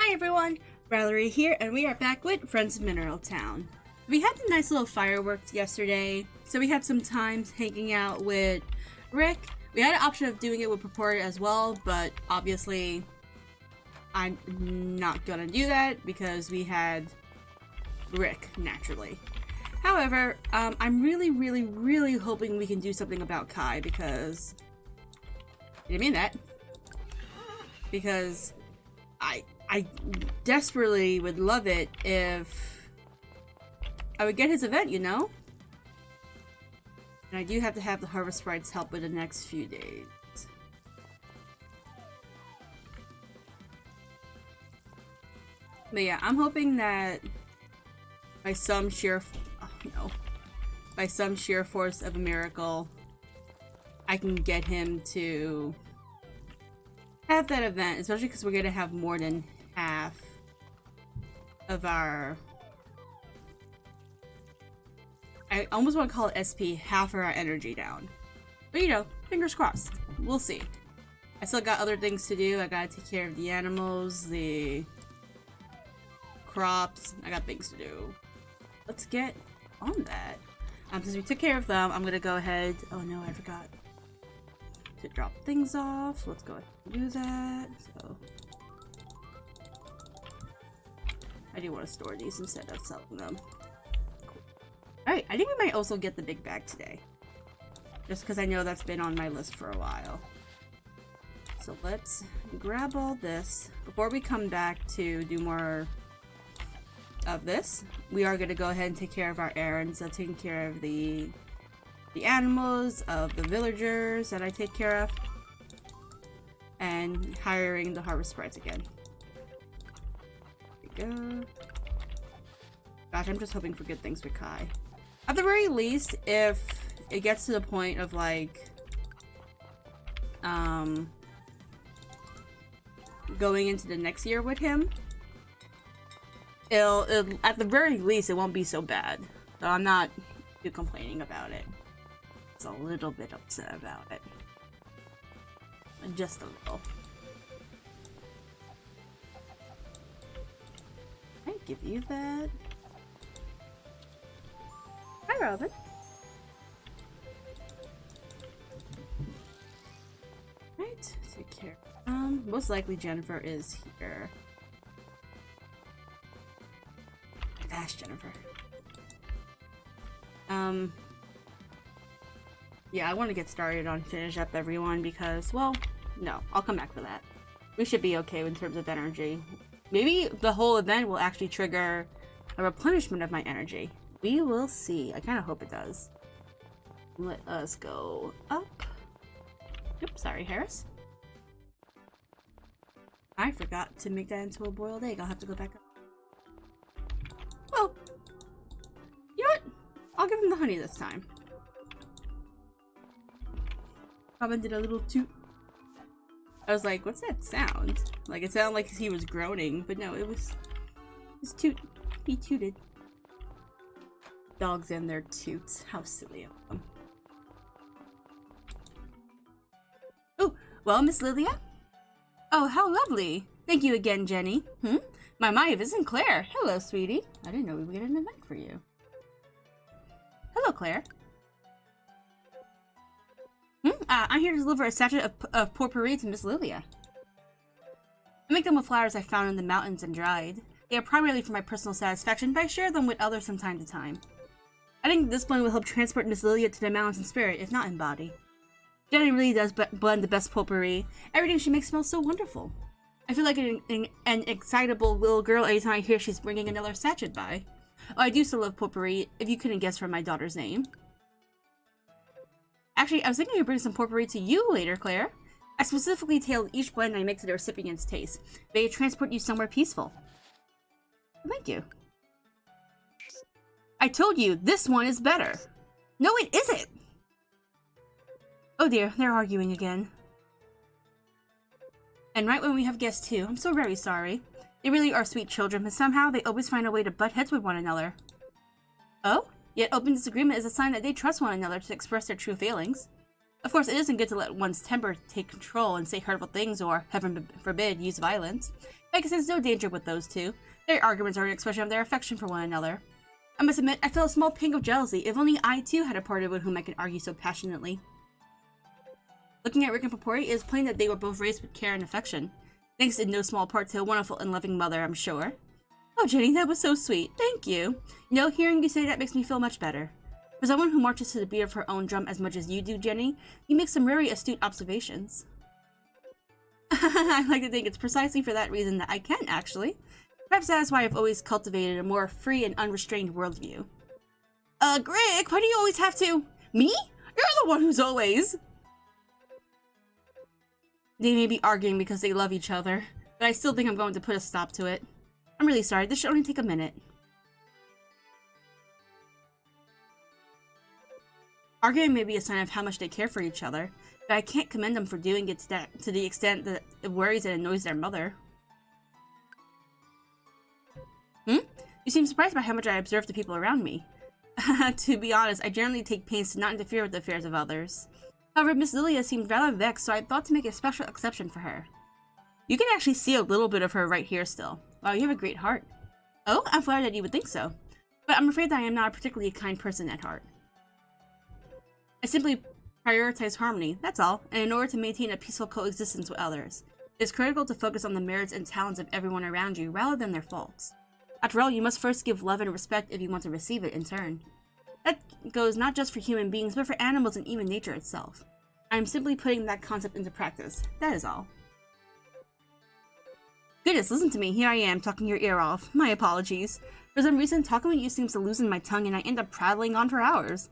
Hi everyone, Valerie here, and we are back with Friends of Mineral Town. We had a nice little fireworks yesterday, so we had some time hanging out with Rick. We had an option of doing it with Purport as well, but obviously I'm not gonna do that because we had Rick, naturally. However, I'm really hoping we can do something about Kai because... I didn't mean that. Because I desperately would love it if I would get his event, you know? And I do have to have the Harvest Sprites help with the next few days. But yeah, I'm hoping that by some sheer force of a miracle, I can get him to have that event, especially because we're gonna have more than half of our... I almost want to call it SP, half of our energy down. But you know, fingers crossed. We'll see. I still got other things to do. I gotta take care of the animals, the crops. I got things to do. Let's get on that. Since we took care of them, I'm gonna go ahead... Oh no, I forgot to drop things off. Let's go ahead and do that. So I do want to store these instead of selling them. Cool. Alright, I think we might also get the big bag today. Just because I know that's been on my list for a while. So let's grab all this. Before we come back to do more of this, we are going to go ahead and take care of our errands. So taking care of the animals, of the villagers that I take care of, and hiring the Harvest Sprites again. There we go. Gosh, I'm just hoping for good things with Kai. At the very least, if it gets to the point of like going into the next year with him, it'll at the very least it won't be so bad. So I'm not too complaining about it. It's a little bit upset about it. Just a little. I give you that. Hi, Robin. Right, take care. Most likely Jennifer is here. I've asked Jennifer. Yeah, I want to get started on finish up everyone because, well, no, I'll come back for that. We should be okay in terms of energy. Maybe the whole event will actually trigger a replenishment of my energy. We will see. I kind of hope it does. Let us go up. Oops, sorry, Harris. I forgot to make that into a boiled egg. I'll have to go back up. Well, you know what? I'll give him the honey this time. Robin did a little toot. I was like, what's that sound? Like, it sounded like he was groaning, but no, it was his toot. He tooted. Dogs and their toots. How silly of them. Oh, well, Miss Lilia? Oh, how lovely. Thank you again, Jenny. My, isn't Claire? Hello, sweetie. I didn't know we would get an event for you. Hello, Claire. I'm here to deliver a sachet of potpourri to Miss Lilia. I make them with flowers I found in the mountains and dried. They are primarily for my personal satisfaction, but I share them with others from time to time. I think this blend will help transport Miss Lilia to the mountains in spirit, if not in body. Jenny really does blend the best potpourri. Everything she makes smells so wonderful. I feel like an excitable little girl anytime I hear she's bringing another sachet by. Oh, I do still love potpourri, if you couldn't guess from my daughter's name. Actually, I was thinking of bringing some potpourri to you later, Claire. I specifically tailored each blend I make to the recipient's taste. They transport you somewhere peaceful. Thank you. I told you, this one is better. No, it isn't! Oh dear, they're arguing again. And right when we have guests too. I'm so very sorry. They really are sweet children, but somehow they always find a way to butt heads with one another. Oh? Yet open disagreement is a sign that they trust one another to express their true feelings. Of course, it isn't good to let one's temper take control and say hurtful things or, heaven forbid, use violence. I can sense no danger with those two. Their arguments are an expression of their affection for one another. I must admit, I feel a small pang of jealousy. If only I too had a partner with whom I could argue so passionately. Looking at Rick and Purpuri, it is plain that they were both raised with care and affection. Thanks in no small part to a wonderful and loving mother, I'm sure. Oh, Jenny, that was so sweet. Thank you. You know, hearing you say that makes me feel much better. For someone who marches to the beat of her own drum as much as you do, Jenny, you make some very astute observations. I like to think it's precisely for that reason that I can, actually. Perhaps that is why I've always cultivated a more free and unrestrained worldview. Greg, why do you always have to... Me? You're the one who's always... They may be arguing because they love each other, but I still think I'm going to put a stop to it. I'm really sorry, this should only take a minute. Arguing may be a sign of how much they care for each other, but I can't commend them for doing it to the extent that it worries and annoys their mother. You seem surprised by how much I observe the people around me. To be honest, I generally take pains to not interfere with the affairs of others. However, Miss Lilia seemed rather vexed, so I thought to make a special exception for her. You can actually see a little bit of her right here still. Wow, you have a great heart. Oh, I'm flattered that you would think so. But I'm afraid that I am not a particularly kind person at heart. I simply prioritize harmony, that's all, and in order to maintain a peaceful coexistence with others, it is critical to focus on the merits and talents of everyone around you rather than their faults. After all, you must first give love and respect if you want to receive it in turn. That goes not just for human beings, but for animals and even nature itself. I am simply putting that concept into practice, that is all. Goodness, listen to me, here I am, talking your ear off. My apologies. For some reason, talking with you seems to loosen my tongue and I end up prattling on for hours.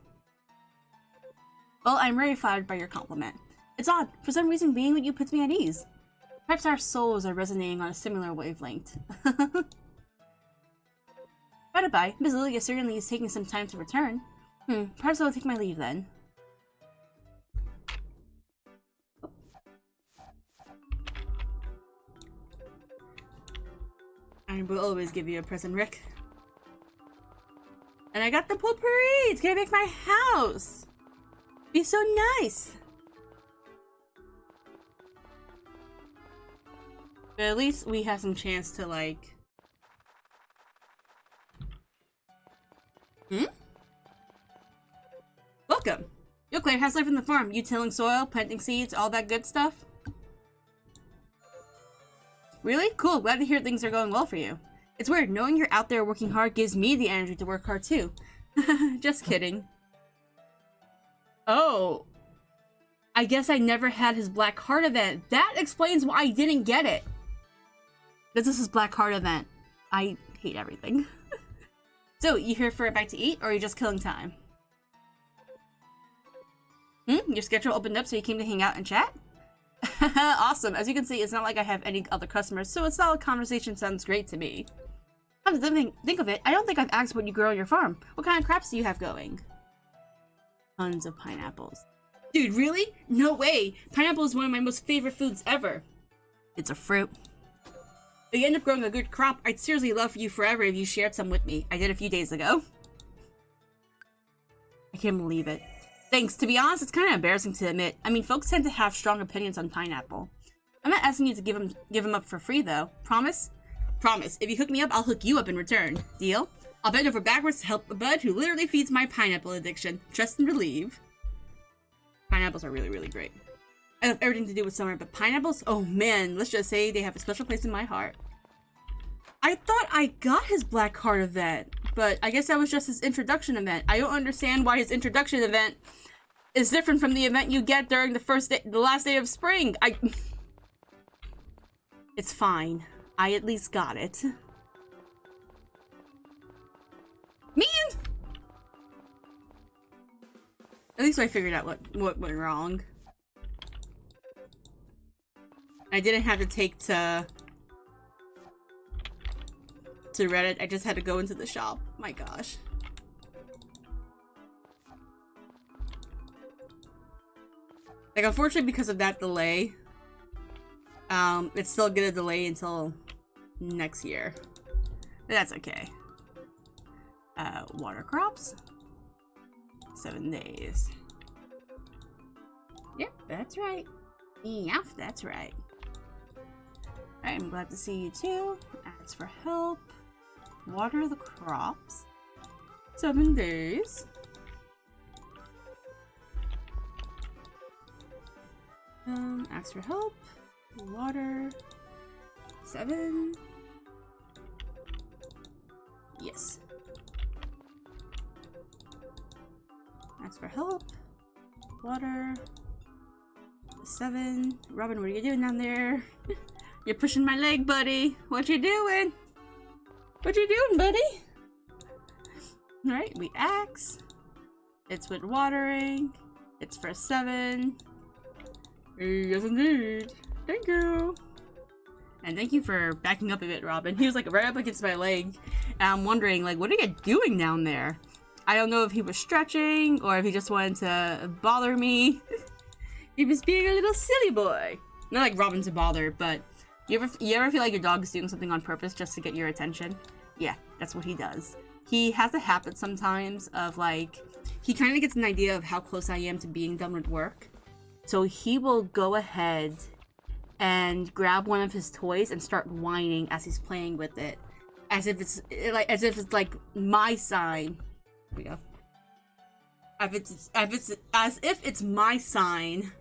Well, I'm very flattered by your compliment. It's odd, for some reason being with you puts me at ease. Perhaps our souls are resonating on a similar wavelength. By the by, Miss Lilia certainly is taking some time to return. Perhaps I'll take my leave then. I will always give you a present, Rick. And I got the potpourri! It's gonna make my house! Be so nice! But at least we have some chance to, like... Welcome! Yo, Claire, how's life in the farm? You tilling soil, planting seeds, all that good stuff? Really? Cool, glad to hear things are going well for you. It's weird, knowing you're out there working hard gives me the energy to work hard too. Just kidding. Oh. I guess I never had his Black Heart event. That explains why I didn't get it. This is his Black Heart event. I hate everything. So, you here for a bite to eat, or are you just killing time? Your schedule opened up so you came to hang out and chat? Awesome. As you can see, it's not like I have any other customers, so a solid conversation sounds great to me. Come to think of it, I don't think I've asked what you grow on your farm. What kind of crops do you have going? Tons of pineapples. Dude, really? No way! Pineapple is one of my most favorite foods ever. It's a fruit. If you end up growing a good crop, I'd seriously love you forever if you shared some with me. I did a few days ago. I can't believe it. Thanks. To be honest, it's kind of embarrassing to admit. I mean, folks tend to have strong opinions on pineapple. I'm not asking you to give them up for free, though. Promise? Promise. If you hook me up, I'll hook you up in return. Deal? I'll bend over backwards to help a bud who literally feeds my pineapple addiction. Trust and believe. Pineapples are really, really great. I love everything to do with summer, but pineapples? Oh man, let's just say they have a special place in my heart. I thought I got his Black Heart event, but I guess that was just his introduction event. I don't understand why his introduction event is different from the event you get during the last day of spring. It's fine. I at least got it. Man! At least I figured out what went wrong. I didn't have to take to Reddit. I just had to go into the shop. My gosh. Like, unfortunately, because of that delay, it's still gonna delay until next year. But that's okay. Water crops? 7 days. Yep, that's right. Yeah, that's right. Alright, I'm glad to see you too. Ask for help. Water the crops. 7 days. Ask for help. Water. 7. Yes. Ask for help. Water. 7. Robin, what are you doing down there? You're pushing my leg, buddy. What you doing? What you doing, buddy? Alright, we axe. It's with watering. It's for 7. Yes, indeed. Thank you. And thank you for backing up a bit, Robin. He was like right up against my leg. And I'm wondering, like, what are you doing down there? I don't know if he was stretching or if he just wanted to bother me. He was being a little silly boy. Not like Robin to bother, but you ever feel like your dog is doing something on purpose just to get your attention? Yeah, that's what he does. He has a habit sometimes of like, he kind of gets an idea of how close I am to being done with work. So he will go ahead and grab one of his toys and start whining as he's playing with it. As if it's like my sign. Here we go. As if it's my sign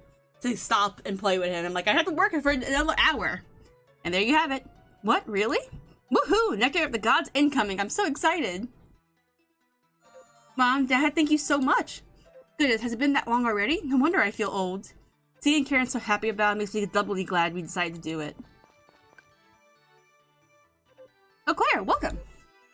to stop and play with him. I'm like, I have to work for another hour. And there you have it. What? Really? Woohoo! Nectar of the Gods incoming. I'm so excited. Mom, Dad, thank you so much. Goodness, has it been that long already? No wonder I feel old. Seeing Karen so happy about it makes me doubly glad we decided to do it. Oh, Claire, welcome.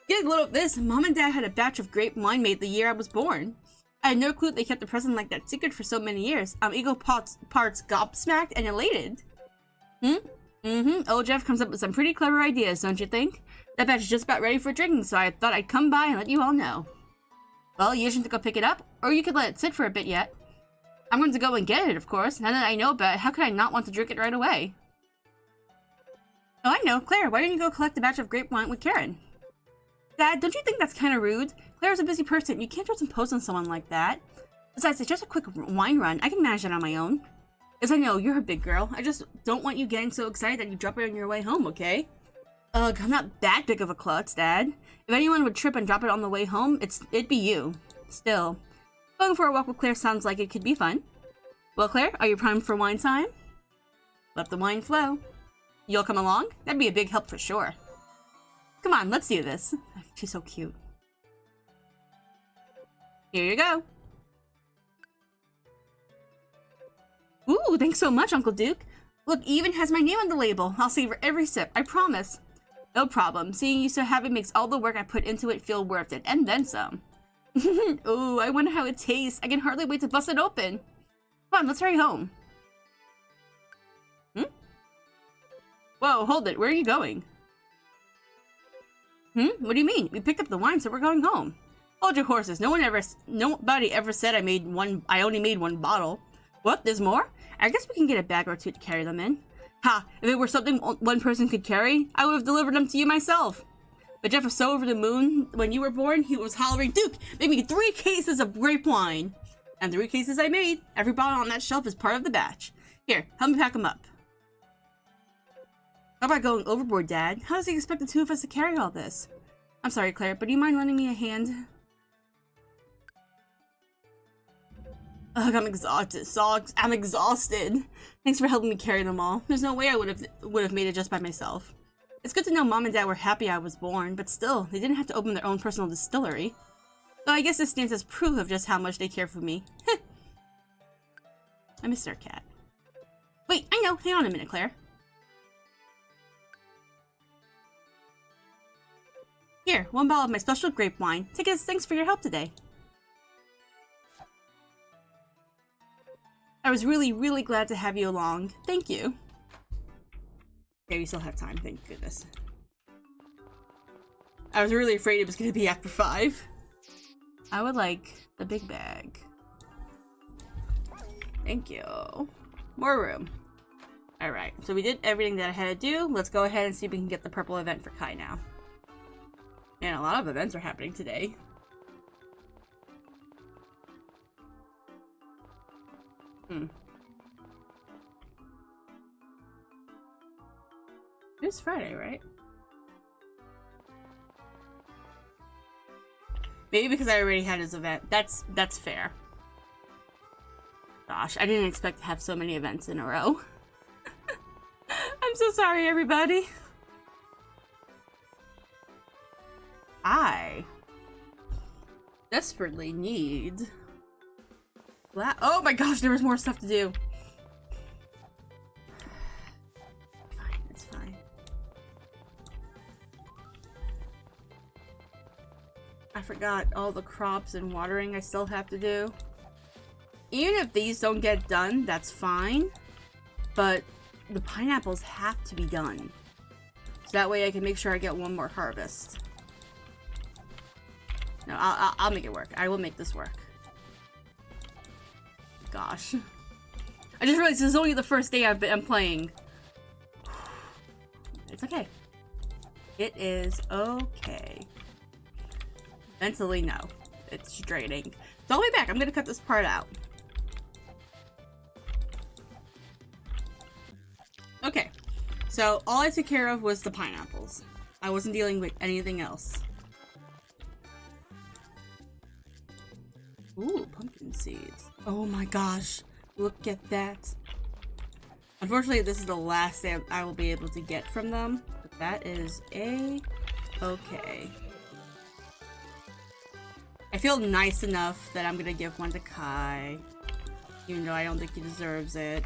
Get a load of this. Mom and Dad had a batch of grape wine made the year I was born. I had no clue they kept a present like that secret for so many years. I'm equal parts gobsmacked and elated. Old Jeff comes up with some pretty clever ideas, don't you think? That batch is just about ready for drinking, so I thought I'd come by and let you all know. Well, you should go pick it up, or you could let it sit for a bit yet. I'm going to go and get it, of course. Now that I know about it, how could I not want to drink it right away? Oh, I know. Claire, why don't you go collect a batch of grape wine with Karen? Dad, don't you think that's kind of rude? Claire's a busy person. You can't just impose on someone like that. Besides, it's just a quick wine run. I can manage it on my own. Yes, I know. You're a big girl. I just don't want you getting so excited that you drop it on your way home, okay? Ugh, I'm not that big of a klutz, Dad. If anyone would trip and drop it on the way home, it'd be you. Still, going for a walk with Claire sounds like it could be fun. Well, Claire, are you primed for wine time? Let the wine flow. You'll come along? That'd be a big help for sure. Come on, let's do this. She's so cute. Here you go. Ooh, thanks so much, Uncle Duke. Look, even has my name on the label. I'll savor every sip, I promise. No problem. Seeing you so happy makes all the work I put into it feel worth it, and then some. Ooh, I wonder how it tastes. I can hardly wait to bust it open. Come on, let's hurry home. Whoa, hold it. Where are you going? What do you mean? We picked up the wine, so we're going home. Hold your horses. Nobody ever said I only made one bottle. What? There's more? I guess we can get a bag or two to carry them in. Ha! If it were something one person could carry, I would have delivered them to you myself. But Jeff was so over the moon when you were born, he was hollering, Duke, make me 3 cases of grape wine. And 3 cases I made. Every bottle on that shelf is part of the batch. Here, help me pack them up. How about going overboard, Dad? How does he expect the 2 of us to carry all this? I'm sorry, Claire, but do you mind lending me a hand? Ugh, I'm exhausted. I'm exhausted. Thanks for helping me carry them all. There's no way I would have made it just by myself. It's good to know Mom and Dad were happy I was born, but still, they didn't have to open their own personal distillery. So I guess this stands as proof of just how much they care for me. I miss our cat. Wait, I know. Hang on a minute, Claire. Here, 1 bottle of my special grape wine. Take it as thanks for your help today. I was really, really glad to have you along. Thank you. Okay, we still have time, thank goodness. I was really afraid it was gonna be after 5. I would like the big bag. Thank you. More room. Alright, so we did everything that I had to do. Let's go ahead and see if we can get the purple event for Kai now. Man, a lot of events are happening today. is Friday, right? Maybe because I already had his event. That's fair. Gosh, I didn't expect to have so many events in a row. I'm so sorry, everybody. I desperately need... Oh my gosh, there was more stuff to do. Fine, it's fine. I forgot all the crops and watering I still have to do. Even if these don't get done, that's fine. But the pineapples have to be done. So that way I can make sure I get one more harvest. No, I'll make it work. I will make this work. Gosh. I just realized this is only the first day I'm playing. It's okay. It is okay. Mentally, no. It's draining. So I'll be back. I'm gonna cut this part out. Okay. So all I took care of was the pineapples. I wasn't dealing with anything else. Ooh, pumpkin seeds. Oh my gosh. Look at that. Unfortunately, this is the last thing I will be able to get from them. But that is okay. I feel nice enough that I'm gonna give one to Kai. Even though I don't think he deserves it.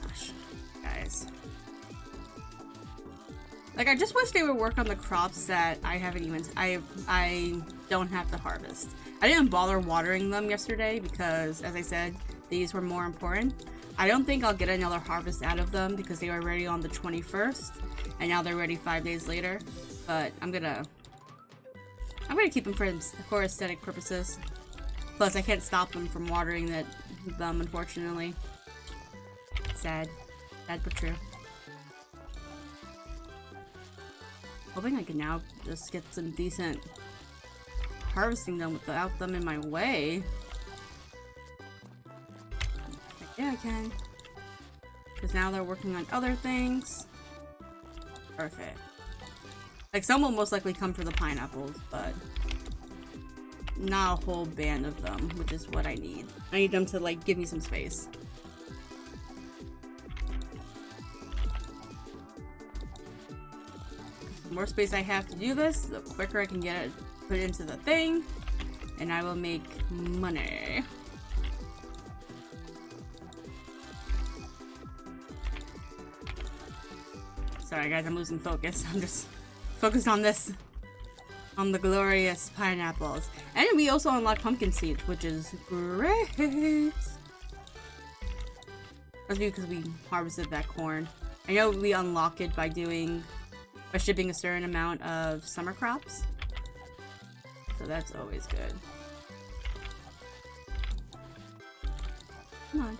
Gosh, guys. Like, I just wish they would work on the crops that I haven't even- I don't have to harvest. I didn't bother watering them yesterday because, as I said, these were more important. I don't think I'll get another harvest out of them because they were ready on the 21st, and now they're ready 5 days later. But I'm gonna keep them for aesthetic purposes. Plus, I can't stop them from watering them, unfortunately. Sad. Sad but true. Hoping I can now just get some decent harvesting done without them in my way. Yeah, I can. Because now they're working on other things. Perfect. Like, some will most likely come for the pineapples, but not a whole band of them, which is what I need. I need them to, like, give me some space. The more space I have to do this, the quicker I can get it put into the thing, and I will make money. Sorry guys, I'm losing focus. I'm just focused on this. On the glorious pineapples. And we also unlocked pumpkin seeds, which is great. That's because we harvested that corn. I know we unlock it by shipping a certain amount of summer crops. So that's always good. Come on.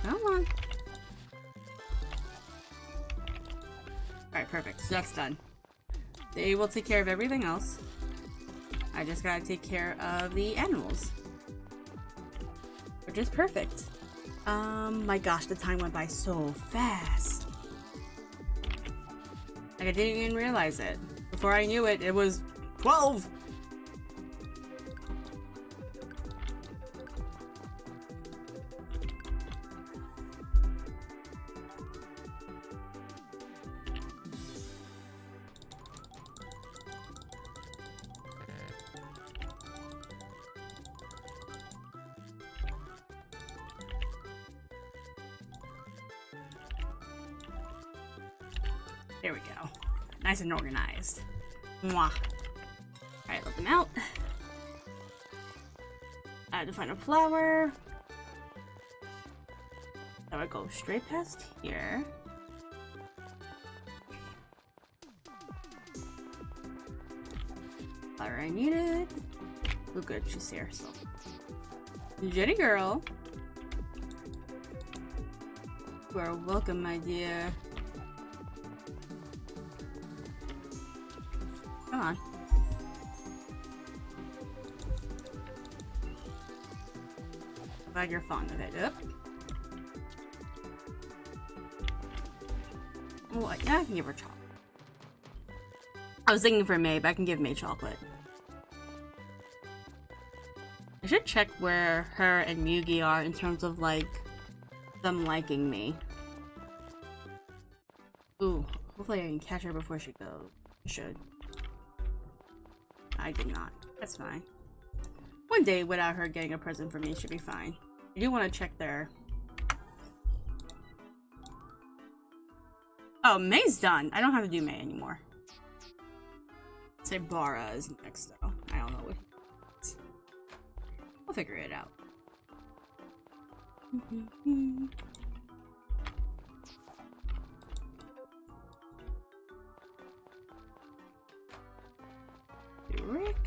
Come on. Alright, perfect. So that's done. They will take care of everything else. I just gotta take care of the animals. Which is perfect. My gosh, the time went by so fast. Like, I didn't even realize it. Before I knew it, it was 12! There we go. Nice and organized. Mwah. Alright, let them out. I had to find a flower. That would go straight past here. Flower I needed. Oh good, she's here, so. Jenny girl. You are welcome, my dear. Come on. Glad you're fond of it. Yep. Oh, yeah, I can give her chocolate. I was thinking for May, but I can give May chocolate. I should check where her and Yugi are in terms of, like, them liking me. Ooh, hopefully I can catch her before she goes. I should. I did not. That's fine. One day without her getting a present for me should be fine. I do want to check there. Oh, May's done. I don't have to do May anymore. Say Bara is next though. I don't know what. We'll figure it out. Rick.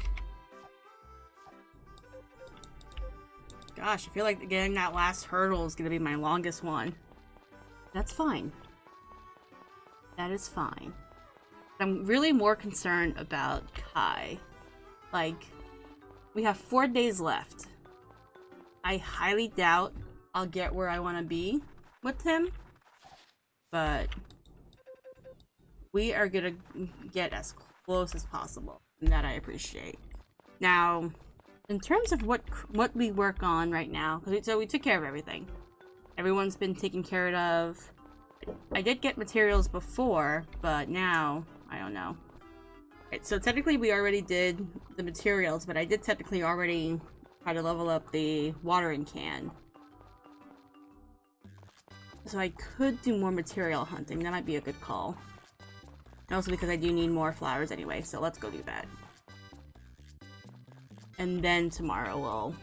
Gosh, I feel like getting that last hurdle is gonna be my longest one. That's fine. That is fine. I'm really more concerned about Kai. Like, we have 4 days left. I highly doubt I'll get where I want to be with him, but we are gonna get as close as possible, and that I appreciate. Now, in terms of what we work on right now, so we took care of everything. Everyone's been taken care of. I did get materials before, but now, I don't know. Right, so technically we already did the materials, but I did technically already try to level up the watering can. So I could do more material hunting. That might be a good call. And also because I do need more flowers anyway, so let's go do that. And then tomorrow we'll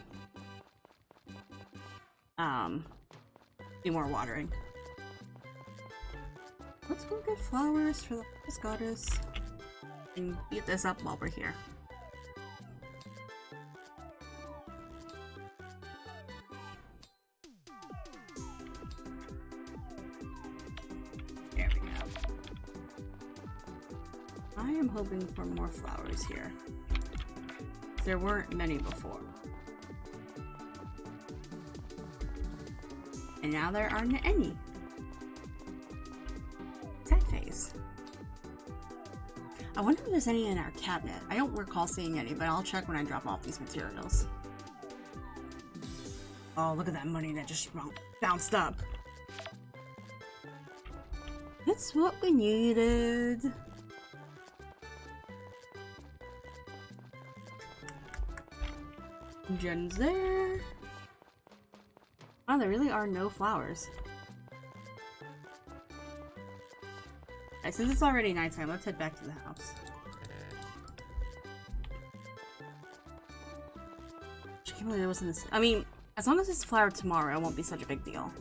do more watering. Let's go get flowers for the Harvest Goddess and beat this up while we're here. There we go. I am hoping for more flowers here. There weren't many before. And now there aren't any. Sad face. I wonder if there's any in our cabinet. I don't recall seeing any, but I'll check when I drop off these materials. Oh, look at that money that just bounced up. It's what we needed. Jen's there. Oh, there really are no flowers. Alright, since it's already nighttime, let's head back to the house. I can't believe there wasn't this. I mean, as long as it's flowered tomorrow, it won't be such a big deal.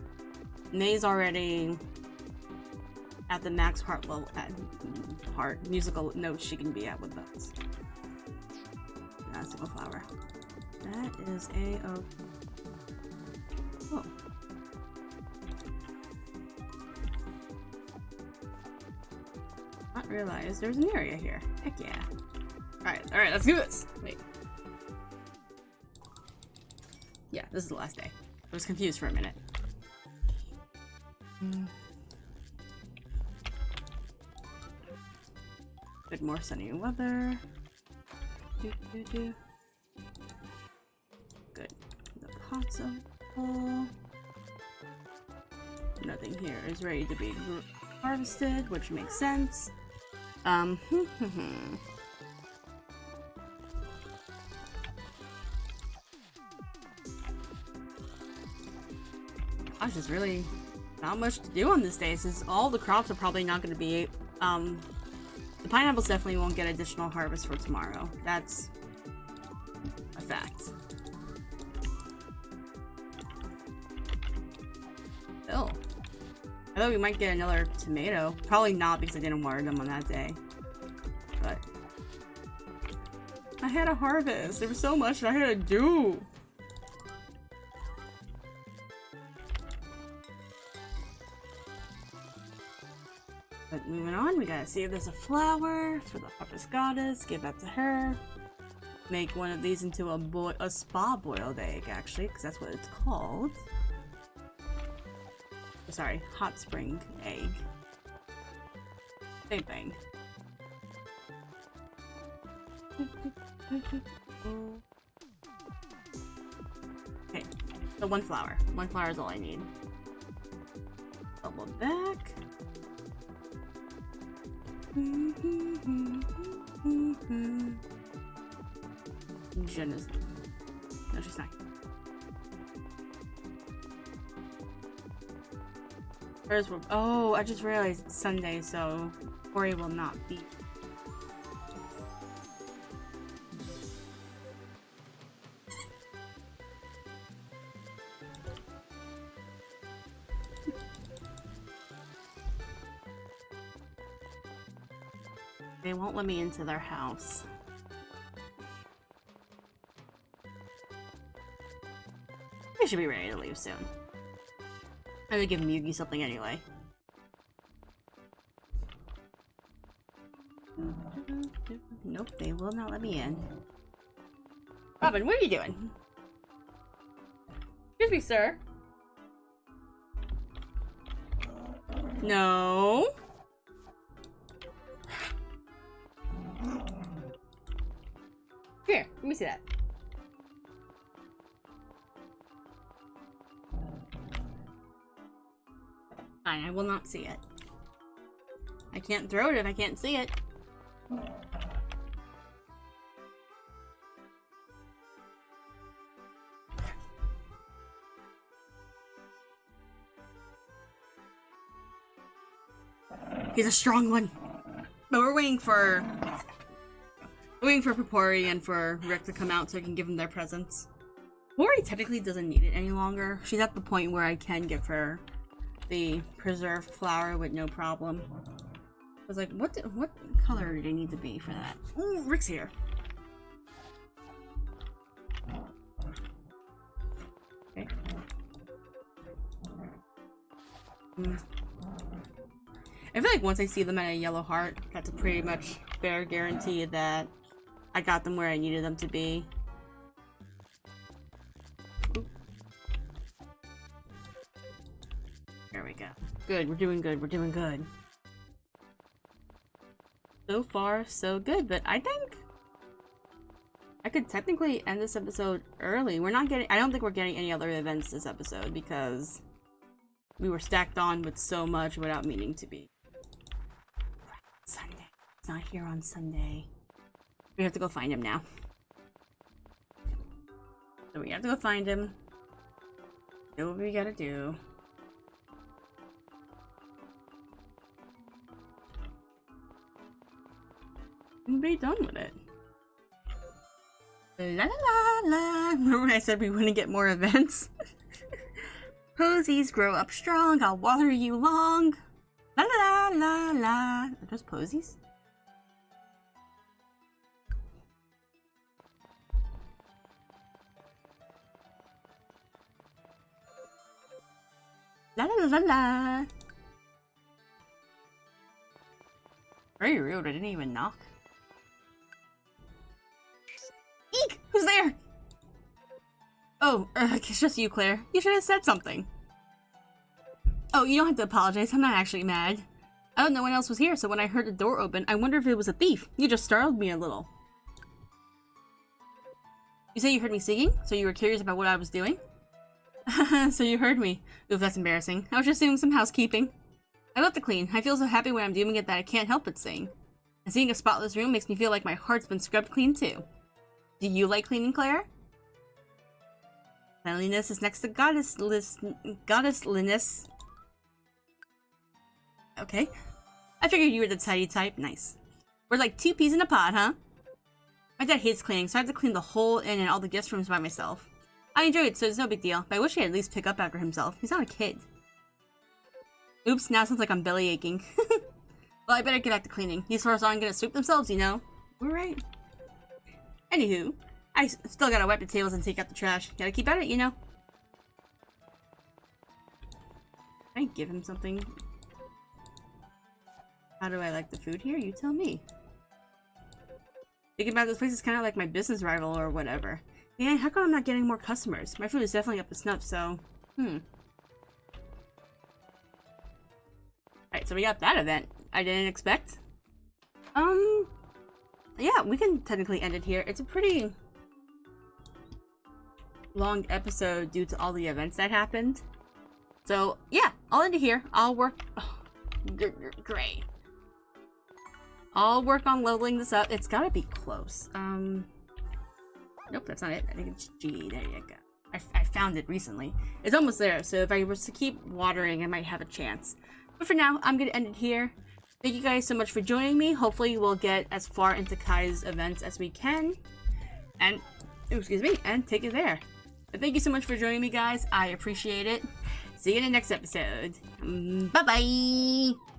May's already at the max heart level, musical notes she can be at with those. Not a single flower. That is a oh. Not realize there's an area here. Heck yeah. Alright, let's do this. Wait. Yeah, this is the last day. I was confused for a minute. Good, more sunny weather. Good. The pots are full. Nothing here is ready to be harvested, which makes sense. Gosh, there's really not much to do on this day, since all the crops are probably not going to be, the pineapples definitely won't get additional harvest for tomorrow. That's a fact. Oh. I thought we might get another tomato. Probably not, because I didn't water them on that day. But I had a harvest. There was so much that I had to do. But moving on, we gotta see if there's a flower for the Harvest Goddess. Give that to her. make one of these into a spa boiled egg, actually, because that's what it's called. Sorry, hot spring egg. Same thing. Okay, so one flower. One flower is all I need. Double back. Jen is... No, she's not. Hers will... Oh, I just realized it's Sunday, so Tori will not be. They won't let me into their house. They should be ready to leave soon. I'm gonna give Yugi something anyway. Nope, they will not let me in. Robin, what are you doing? Excuse me, sir. No. Here, let me see that. Fine, I will not see it. I can't throw it if I can't see it. He's a strong one. But we're waiting for Papori and for Rick to come out so I can give them their presents. Papori technically doesn't need it any longer. She's at the point where I can give her the preserved flower with no problem. I was like, what color do they need to be for that? Ooh, Rick's here. Okay. I feel like once I see them at a yellow heart, that's a pretty much fair guarantee that I got them where I needed them to be. Ooh. There we go. Good, we're doing good, we're doing good. So far, so good, but I think I could technically end this episode early. We're not getting- I don't think we're getting any other events this episode because we were stacked on with so much without meaning to be. Sunday. It's not here on Sunday. We have to go find him now. So we have to go find him. Do what we gotta do. And be done with it. La la la la. Remember when I said we wouldn't get more events? Posies, grow up strong. I'll water you long. La la la la. Are those posies? La la la la la. Very rude. I didn't even knock. Eek! Who's there? Oh, it's just you, Claire. You should have said something. Oh, you don't have to apologize. I'm not actually mad. I thought no one else was here, so when I heard the door open, I wondered if it was a thief. You just startled me a little. You say you heard me singing? So you were curious about what I was doing? So you heard me. Oof, that's embarrassing. I was just doing some housekeeping. I love to clean. I feel so happy when I'm doing it that I can't help but sing. And seeing a spotless room makes me feel like my heart's been scrubbed clean too. Do you like cleaning, Claire? Cleanliness is next to goddessliness. Okay. I figured you were the tidy type. Nice. We're like two peas in a pod, huh? My dad hates cleaning, so I have to clean the whole inn and all the guest rooms by myself. I enjoy it, so it's no big deal, but I wish he'd at least pick up after himself. He's not a kid. Oops, now it sounds like I'm belly aching. Well, I better get back to cleaning. These floors aren't gonna sweep themselves, you know? We're right. Anywho, I still gotta wipe the tables and take out the trash. Gotta keep at it, you know? Can I give him something? How do I like the food here? You tell me. Thinking about this place is kind of like my business rival or whatever. Man, how come I'm not getting more customers? My food is definitely up to snuff, so... Alright, so we got that event I didn't expect. Yeah, we can technically end it here. It's a pretty long episode due to all the events that happened. So, yeah, I'll end it here. I'll work... Oh, great. I'll work on leveling this up. It's gotta be close. Nope, that's not it. I think it's G. There you go. I found it recently. It's almost there, so if I was to keep watering, I might have a chance. But for now, I'm gonna end it here. Thank you guys so much for joining me. Hopefully, we'll get as far into Kai's events as we can. And, excuse me, and take it there. But thank you so much for joining me, guys. I appreciate it. See you in the next episode. Bye-bye!